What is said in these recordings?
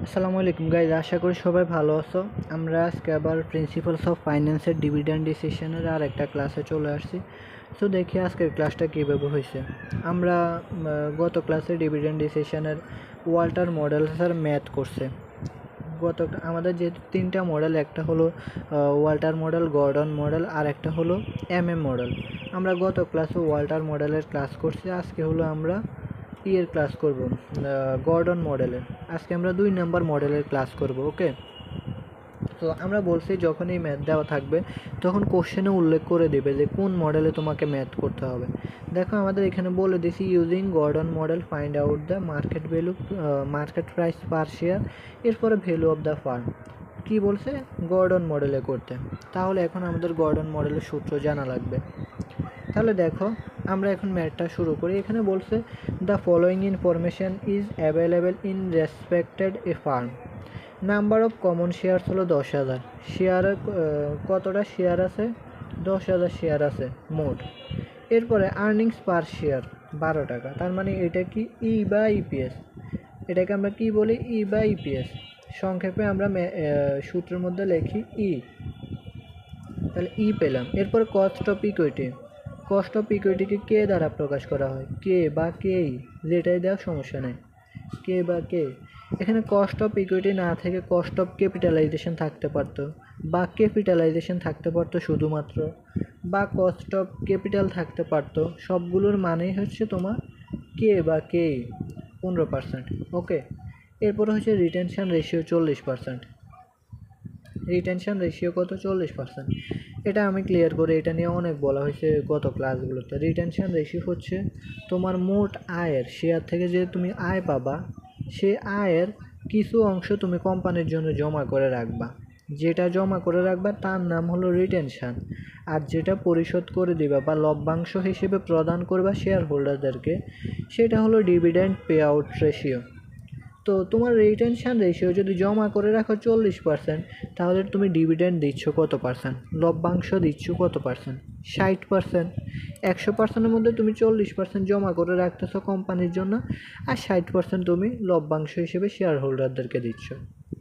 আসসালামু আলাইকুম গাইজ, আশা করি সবাই ভালো আছো। আমরা আজকে আবার প্রিন্সিপালস অফ ফাইন্যান্সের ডিভিডেন্ড ডিসিশনের আর একটা ক্লাসে চলে আসছি। সো দেখি আজকের ক্লাসটা কীভাবে হয়েছে। আমরা গত ক্লাসে ডিভিডেন্ড ডিসিশনের ওয়াল্টার মডেলসের ম্যাথ করছে। আমাদের যে তিনটা মডেল, একটা হলো ওয়াল্টার মডেল, গর্ডন মডেল, আর একটা হলো মডেল। আমরা গত ক্লাসে ওয়াল্টার মডেলের ক্লাস করছি। আজকে হলো আমরা ক্লাস করব, গর্ডন মডেলের। আজকে আমরা 2 নম্বর মডেলের ক্লাস করব। ওকে, তো আমরা বলছি যখন এই ম্যাথ দেওয়া থাকবে তখন কোশ্চেনে উল্লেখ করে দেবে যে কোন মডেলে তোমাকে ম্যাথ করতে হবে। দেখো আমাদের এখানে বলে দিছি using Gordon model find out the market value, market price per share, এরপরে ভ্যালু অফ দ্য ফার্ম। কি বলছে? গর্ডন মডেলে করতে। তাহলে এখন আমাদের গর্ডন মডেলের সূত্র জানা লাগবে। তাহলে দেখো আমরা এখন ম্যাথটা শুরু করি। এখানে বলছে the following information is available in respected A farm. Number of common shares হলো 10,000। শেয়ারের কতটা শেয়ার আছে? 10,000 শেয়ার আছে মোট। এরপরে আর্নিংস পার শেয়ার 12 টাকা। তার মানে এটা কি ই বা ইপিএস? এটাকে আমরা কি বলি? ই বা ইপিএস। সংক্ষেপে আমরা সূত্রের মধ্যে লিখি ই। তাহলে ই পেলাম। এরপর cost of equity. Cost of ইকুইটিকে কে দ্বারা প্রকাশ করা হয়? কে বা কেই, যেটাই দেওয়া সমস্যা নেই, কে বা কে। এখানে কস্ট অফ ইকুইটি না থেকে কস্ট অফ ক্যাপিটালাইজেশন থাকতে পারতো, বা ক্যাপিটালাইজেশন থাকতে পারতো শুধুমাত্র, বা কস্ট অফ ক্যাপিটাল থাকতে পারতো। সবগুলোর মানেই হচ্ছে তোমার কে বা কে, 15%। ওকে, এরপরে হচ্ছে রিটেনশন রেশিও 40%। রিটেনশন রেশিও কত? 40%। এটা আমি ক্লিয়ার করে, এটা নিয়ে অনেক বলা হয়েছে গত ক্লাসগুলোতে। রিটেনশন রেশিও হচ্ছে তোমার মোট আয়ের, শেয়ার থেকে যে তুমি আয় পাবা, সে আয়ের কিছু অংশ তুমি কোম্পানির জন্য জমা করে রাখবা। যেটা জমা করে রাখবা তার নাম হলো রিটেনশন। আর যেটা পরিশোধ করে দিবা বা লভ্যাংশ হিসেবে প্রদান করবা শেয়ার হোল্ডারদেরকে, সেটা হলো ডিভিডেন্ড পে আউট রেশিও। তো তোমার রিটেনশন রেশিও যদি জমা করে রাখো 40%, তাহলে তুমি ডিভিডেন্ড দিচ্ছ কত পার্সেন্ট? লভ্যাংশ দিচ্ছ কত পার্সেন্ট? 60%। 100%-এর মধ্যে তুমি 40% জমা করে রাখতেছো কোম্পানির জন্য, আর 60% তুমি লভ্যাংশ হিসেবে শেয়ার হোল্ডারদেরকে দিচ্ছ।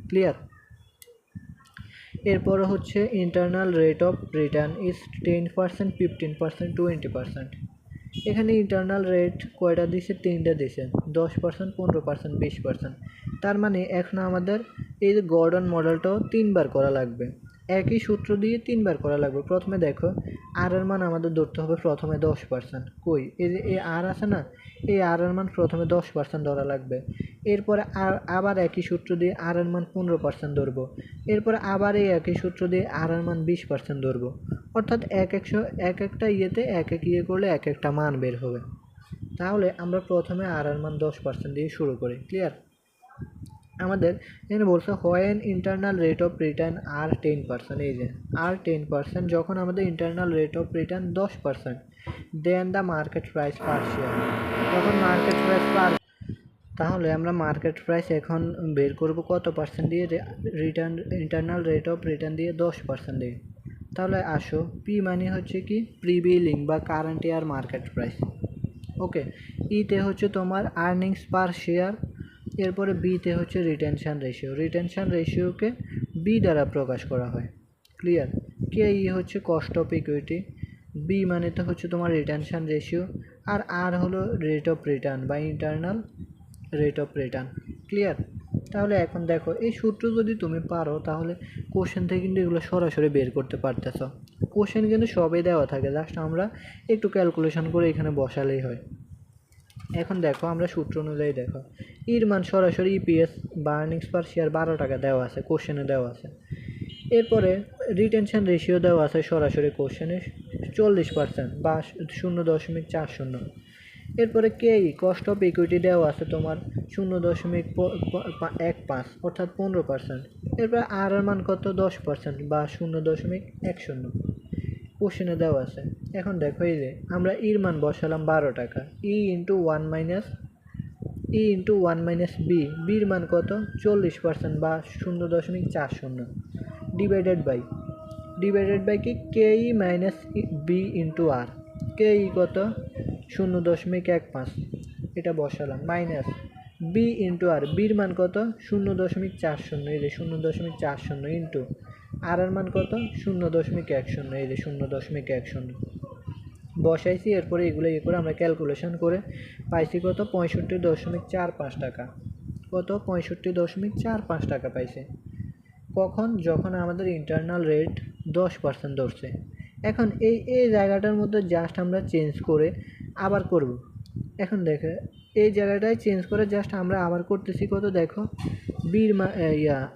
ক্লিয়ার? এরপরে হচ্ছে internal rate of return is 10%, 15%, 20%। এখানে ইন্টারনাল রেট কয়টা দিছে? 3টা দিছে, 10%, 15%, 20%। তার মানে এখন আমাদের এই যে গর্ডন মডেলটাও 3বার করা লাগবে। একই সূত্র দিয়ে 3বার করা লাগবে। প্রথমে দেখো আর এর মান আমাদের ধরতে হবে প্রথমে 10%। কই এই যে এই আর আছে না, এই আর এর মান প্রথমে 10% ধরা লাগবে। এরপরে আবার একই সূত্র দিয়ে আর এর মান 15% ধরবো। এরপরে আবার এই একই সূত্র দিয়ে আর এর মান 20% ধরবো। অর্থাৎ এক একটা ইয়েতে এক ইয়ে করলে এক একটা মান বের হবে। তাহলে আমরা প্রথমে আর এর মান 10% দিয়ে শুরু করি। ক্লিয়ার? আমাদের এখানে বলছে when internal rate of return are 10%। এই যে আর 10%, যখন আমাদের internal rate of return 10%, then the market price per share. তখন মার্কেট প্রাইস পার, তাহলে আমরা মার্কেট প্রাইস এখন বের করব কত পার্সেন্ট দিয়ে? ইন্টারনাল রেট অফ রিটার্ন দিয়ে 10% দিয়ে। তাহলে আসো, পি মানে হচ্ছে কি? প্রিভিলিং বা কারেন্ট ইয়ার মার্কেট প্রাইস। ওকে, ইতে হচ্ছে তোমার আর্নিংস পার শেয়ার। এরপরে বিতে হচ্ছে রিটেনশন রেশিও। রিটেনশন রেশিওকে বি দ্বারা প্রকাশ করা হয়। ক্লিয়ার? কে ই হচ্ছে কস্ট অফ ইকুইটি, বি মানে তো হচ্ছে তোমার রিটেনশন রেশিও, আর হলো রেট অফ রিটার্ন বা internal rate of return. Clear? তাহলে এখন দেখো এই সূত্র যদি তুমি পারো তাহলে কোশ্চেন থেকে কিন্তু এগুলো সরাসরি বের করতে পারতেছ। কোশ্চেন কিন্তু সবই দেওয়া থাকে, জাস্ট আমরা একটু ক্যালকুলেশন করে এখানে বসালেই হয়। এখন দেখো আমরা সূত্র অনুযায়ী দেখো, ইর মান সরাসরি ইপিএস বা আর্নিংস পার শেয়ার 12 টাকা দেওয়া আছে, কোশ্চেনে দেওয়া আছে। এরপরে রিটেনশন রেশিও দেওয়া আছে সরাসরি কোশ্চেনে 40% বা 0.40। এরপরে কেই কস্ট অফ ইকুইটি দেওয়া আছে তোমার 0.15, অর্থাৎ 15%। এরপরে আর এর মান কত? 10% বা 0.10 কোশ্চেনে দেওয়া আছে। এখন দেখো এই যে আমরা ইর মান বসালাম 12 টাকা, ইন্টু ওয়ান মাইনাস বি, বির মান কত? 40% বা 0.40, ডিভাইডেড বাই কি? কেই মাইনাস বি ইন্টু আর। কেই কত? 0.15, এটা বসালাম, মাইনাস বি ইন্টু আর, বির মান কত 0.40, এই যে 0.40 ইন্টু আর এর মান কত 0.10, এই যে 0.10 বসাইছি। এরপরে এগুলো করে আমরা ক্যালকুলেশন করে পাইছি কত 65.45 টাকা। কত 65.45 টাকা পাইছে। কখন? যখন আমাদের ইন্টারনাল রেট 10% ধরছে। এখন এই জায়গাটার মধ্যে জাস্ট আমরা চেঞ্জ করে আবার করব। এখন দেখো এই জায়গাটায় চেঞ্জ করে জাস্ট আমরা আবার করতেছি কত, দেখো বির মান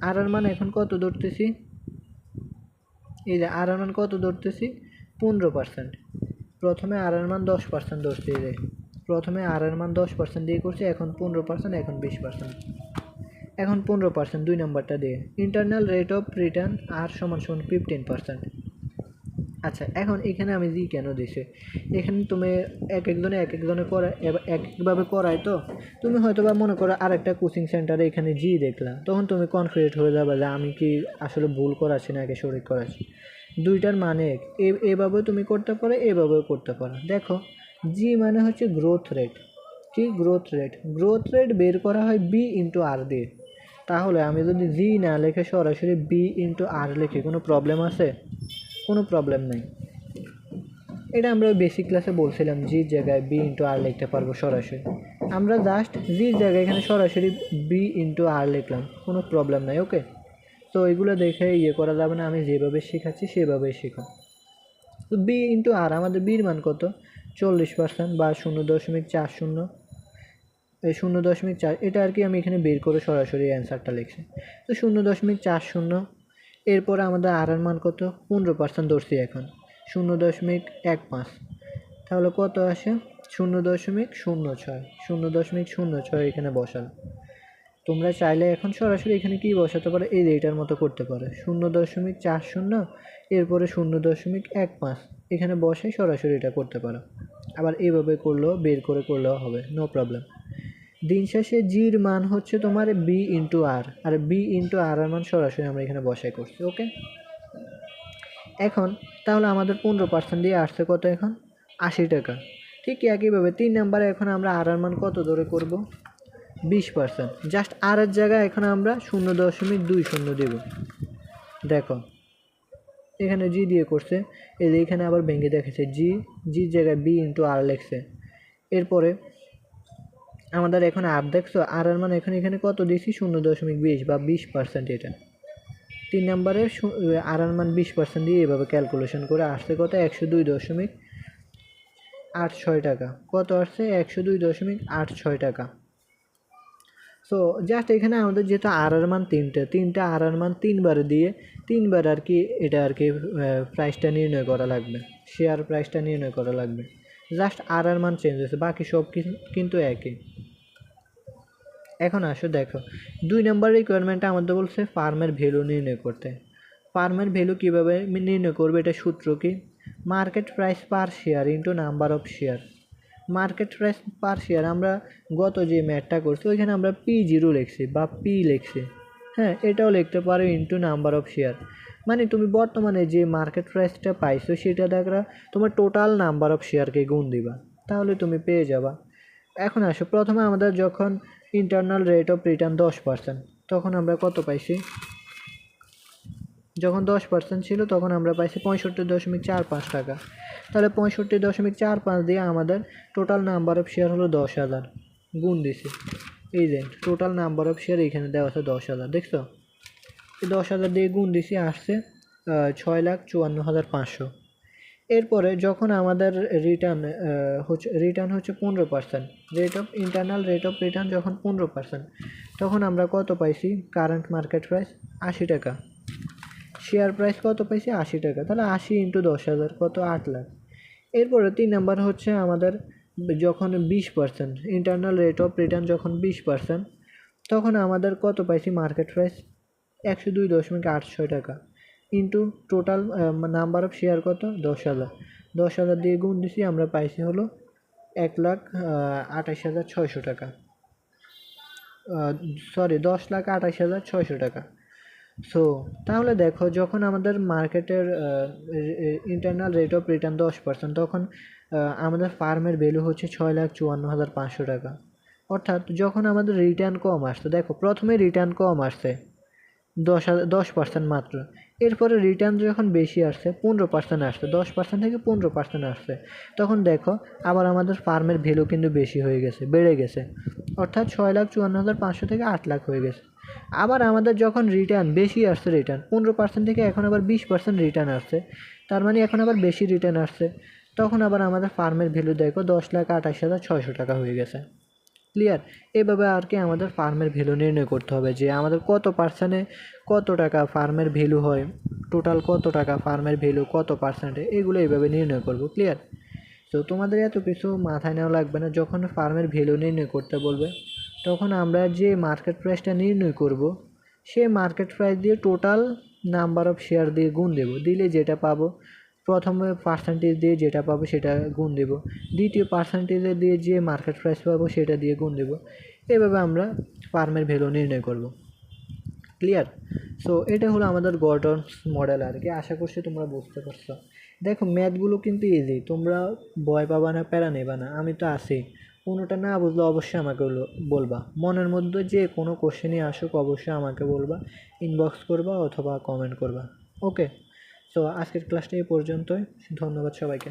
আর এর মান এখন কত ধরতেছি, এই যে আর এর মান কত ধরতেছি 15%। প্রথমে আর এর মান 10% ধরছি, এই যে প্রথমে আর এর মান 10% দিয়ে করছি, এখন 15%, এখন 20%, এখন 15% 2 নম্বরটা দিয়ে। ইন্টারনাল রেট অফ রিটার্ন আর সমান 15%। আচ্ছা, এখন এখানে আমি জি কেন দিছি, এখানে তুমি এক একজনে করায় একভাবে করায়, তো তুমি হয়তো বা মনে করো আরেকটা কোচিং সেন্টারে এখানে জি দেখলা, তখন তুমি কনফিউজ হয়ে যাবে যে আমি কি আসলে ভুল করাচ্ছি না একে সঠিক করাচ্ছি। দুইটার মানে এভাবেও তুমি করতে পারো, এভাবেও করতে পারো। দেখো জি মানে হচ্ছে গ্রোথ রেট। কি গ্রোথ রেট? গ্রোথ রেট বের করা হয় বি ইন্টু আর দিয়ে। তাহলে আমি যদি জি না লিখে সরাসরি বি ইন্টু আর লিখি, কোনো প্রবলেম আছে? কোনো প্রবলেম নেই। এটা আমরা বেসিক ক্লাসে বলছিলাম, জির জায়গায় বি ইন্টু আর লিখতে পারবো সরাসরি। আমরা জাস্ট জির জায়গায় এখানে সরাসরি বি ইন্টু আর লিখলাম, কোনো প্রবলেম নাই। ওকে, তো এগুলো দেখে করা যাবে না, আমি যেভাবে শেখাচ্ছি সেভাবেই শেখো। তো বি ইন্টু আর, আমাদের বির মান কত 40% বা 0.40, এই 0.4, এটা আর কি আমি এখানে বের করে সরাসরি অ্যান্সারটা লিখছি। তো 0.40, এরপরে আমাদের আর এর মান কত 15% ধরছি এখন 0.15, তাহলে কত আসে 0.06, 0.06 এখানে বসাল। তোমরা চাইলে এখন সরাসরি এখানে কি বসাতে পারো, এই এইটার মতো করতে পারো 0.40, এরপরে 0.15 এখানে বসে সরাসরি এটা করতে পারো। আবার এইভাবে করলেও বের করে করলেও হবে, নো প্রবলেম। দিন শেষে জির মান হচ্ছে তোমার বি ইন্টু আর, আর বি ইন্টু আর এর মান সরাসরি আমরা এখানে বসাই করছি। ওকে, এখন তাহলে আমাদের 15% দিয়ে আসছে কত এখন 80 টাকা। ঠিক একইভাবে 3 নাম্বারে এখন আমরা আর এর মান কত ধরে করব 20%। জাস্ট আর এর জায়গায় এখন আমরা 0.20 দেব। দেখো এখানে জি দিয়ে করছে, এই যে এখানে আবার ভেঙে দেখেছে জির জায়গায় বি ইন্টু আর লেখছে। এরপরে আমাদের এখন আর দেখছো আর এর মান এখানে কত দিয়েছি 0.20 বা 20%। এটা 3 নম্বরে আর এর মান 20% দিয়ে এভাবে ক্যালকুলেশন করে আসছে কত 102.86 টাকা। কত আসছে 102.86 টাকা। সো জাস্ট এখানে আমাদের যেহেতু আর এর মান তিনটা আর এর মান 3বারে দিয়ে 3বার আর কি এটা আর কি প্রাইসটা নির্ণয় করা লাগবে, শেয়ার প্রাইসটা নির্ণয় করা লাগবে। জাস্ট আর এর মান চেঞ্জ হয়েছে, বাকি সব কিন্তু একই। এখন আসো দেখো 2 নম্বর রিকোয়ারমেন্টটা আমাদের বলছে ফার্মের ভ্যালু নির্ণয় করতে। ফার্মের ভ্যালু কীভাবে নির্ণয় করবে, এটা সূত্র কি market price per share into number of share. Market price per share আমরা গত যে ম্যাথটা করছি ওইখানে আমরা P0 লিখছি বা পি লিখছি, হ্যাঁ এটাও লিখতে পারো ইন্টু নাম্বার অফ শেয়ার। মানে তুমি বর্তমানে যে মার্কেট প্রাইসটা পাইছো সেটা দেখা তোমার টোটাল নাম্বার অফ শেয়ারকে গুণ দিবা, তাহলে তুমি পেয়ে যাবা। এখন আসো প্রথমে আমাদের যখন ইন্টারনাল রেট অফ রিটার্ন 10%, তখন আমরা কত পাইছি, যখন 10% ছিল তখন আমরা পাইছি 65.45 টাকা। তাহলে 65.45 দিয়ে আমাদের টোটাল নাম্বার অফ শেয়ার হলো 10,000, গুণ দিছি। এই যে টোটাল নাম্বার অফ শেয়ার এখানে দেওয়া আছে 10,000, দেখছো এই 10,000 দিয়ে গুণ দিছি, আসছে 6,54,500। এরপরে যখন আমাদের রিটার্ন হচ্ছে 15%, ইন্টারনাল রেট অফ রিটার্ন যখন 15%, তখন আমরা কত পাইছি কারেন্ট মার্কেট প্রাইস 80 টাকা। শেয়ার প্রাইস কত পাইছি 80 টাকা, তাহলে 80 ইন্টু 10,000 কত 8 লাখ। এরপরে 3 নাম্বার হচ্ছে আমাদের যখন 20%, ইন্টারনাল রেট অফ রিটার্ন যখন 20%, তখন আমাদের কত পাইছি মার্কেট প্রাইস 102.86 টাকা into total number of share কত 10,000। 10,000 দিয়ে গুণ দিছি, আমরা পাইছি হলো 1,28,600 টাকা, সরি 10,28,600 টাকা। সো তাহলে দেখো যখন আমাদের মার্কেটের ইন্টারনাল রেট অফ রিটার্ন 10%, তখন আমাদের ফার্মের ভ্যালু হচ্ছে 6,54,500 টাকা। অর্থাৎ যখন আমাদের রিটার্ন কম আসতো, দেখো প্রথমে রিটার্ন কম আসছে 10% মাত্র, এরপরে রিটার্ন যখন বেশি আসছে 15% আসছে, 10% থেকে 15% আসছে, তখন দেখো আবার আমাদের ফার্মের ভ্যালু কিন্তু বেশি হয়ে গেছে, বেড়ে গেছে, অর্থাৎ 6,54,500 থেকে 8 লাখ হয়ে গেছে। আবার আমাদের যখন রিটার্ন বেশি আসছে, রিটার্ন 15% থেকে এখন আবার 20% রিটার্ন আসছে, তার মানে এখন আবার বেশি রিটার্ন আসছে, তখন আবার আমাদের ফার্মের ভ্যালু দেখো 10,28,600 টাকা হয়ে গেছে। ক্লিয়ার? এভাবে আর কি আমাদের ফার্মের ভ্যালু নির্ণয় করতে হবে যে আমাদের কত পার্সেন্টে কত টাকা ফার্মের ভ্যালু হয়, টোটাল কত টাকা ফার্মের ভ্যালু কত পার্সেন্টে, এগুলো এইভাবে নির্ণয় করব। ক্লিয়ার? তো তোমাদের এত কিছু মাথায় নেওয়া লাগবে না। যখন ফার্মের ভ্যালু নির্ণয় করতে বলবে তখন আমরা যে মার্কেট প্রাইসটা নির্ণয় করব সেই মার্কেট প্রাইস দিয়ে টোটাল নাম্বার অফ শেয়ার দিয়ে গুণ দেব, দিলে যেটা পাবো, প্রথমে পার্সেন্টেজ দিয়ে যেটা পাবো সেটা গুণ দেব, দ্বিতীয় পার্সেন্টেজে দিয়ে যে মার্কেট প্রাইস পাবো সেটা দিয়ে গুণ দেব। এভাবে আমরা ফার্মের ভ্যালু নির্ণয় করব। ক্লিয়ার? সো এটা হলো আমাদের গর্ডনস মডেল আর কি। আশা করছি তোমরা বুঝতে পারছো। দেখো ম্যাথগুলো কিন্তু ইজি, তোমরা ভয় পাবা না, প্যারা নেবা না, আমি তো আছি। কোনোটা না বুঝলে অবশ্যই আমাকে বলবা, মনের মধ্যে যে কোনো কোশ্চেনই আসুক অবশ্যই আমাকে বলবা, ইনবক্স করবা অথবা কমেন্ট করবা। ওকে, সো আজকের ক্লাসটা এই পর্যন্তই। ধন্যবাদ সবাইকে।